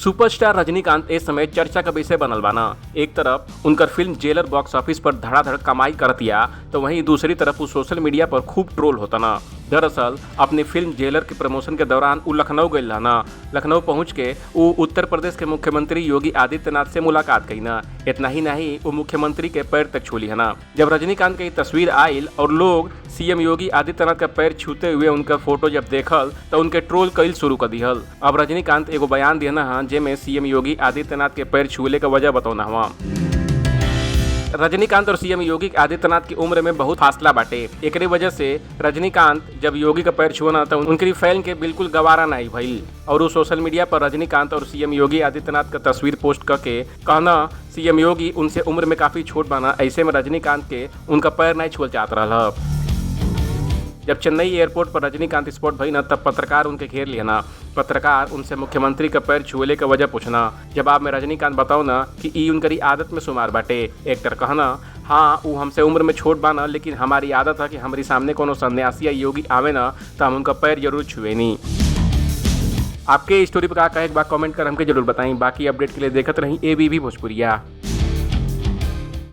Superstar Rajinikanth इस समय चर्चा का विषय बनल बाना। एक तरफ उनकर फिल्म जेलर बॉक्स ऑफिस पर धड़ाधड़ कमाई करतिया, तो वहीं दूसरी तरफ वो सोशल मीडिया पर खूब ट्रोल होता ना। दरअसल अपनी फिल्म जेलर के प्रमोशन के दौरान वो लखनऊ गई ना। लखनऊ पहुंच के वो उत्तर प्रदेश के मुख्यमंत्री योगी आदित्यनाथ से मुलाकात कई ना। इतना ही नहीं, वो मुख्यमंत्री के पैर तक छूली है ना। जब रजनीकांत की तस्वीर आयल और लोग सीएम योगी आदित्यनाथ का पैर छूते हुए उनका फोटो जब देखल तो उनके ट्रोल कईल शुरू कर दिहल। अब रजनीकांत एगो बयान दिया है जेमे सीएम योगी आदित्यनाथ के पैर छूले का वजह बतौना हुआ। रजनीकांत और सीएम योगी आदित्यनाथ की उम्र में बहुत फासला बाटे। एकरे वजह से रजनीकांत जब योगी का पैर छुआ तो उनकी फैन के बिल्कुल गवारा नहीं भइल और वो सोशल मीडिया पर रजनीकांत और सीएम योगी आदित्यनाथ का तस्वीर पोस्ट करके कहना सीएम योगी उनसे उम्र में काफी छोट बना, ऐसे में रजनीकांत के उनका पैर नहीं छुअल चाहत रहा। जब चेन्नई एयरपोर्ट पर रजनीकांत स्पॉट भई ना तब पत्रकार उनके घेर लिया ना। पत्रकार उनसे मुख्यमंत्री का पैर छुएले का वजह पूछना। जवाब में रजनीकांत बताओ ना कि ई उनकरी आदत में शुमार बाटे। एक तरह कहना हाँ वो हमसे उम्र में छोट बाना, लेकिन हमारी आदत है कि हमारी सामने कोनो सन्यासी या योगी आवे ना तो हम उनका पैर जरूर छुए नहीं। आपके स्टोरी पर क्या कहे एक बार कमेंट कर हमके जरूर बताएं। बाकी अपडेट के लिए देखते रही ABP भोजपुरिया।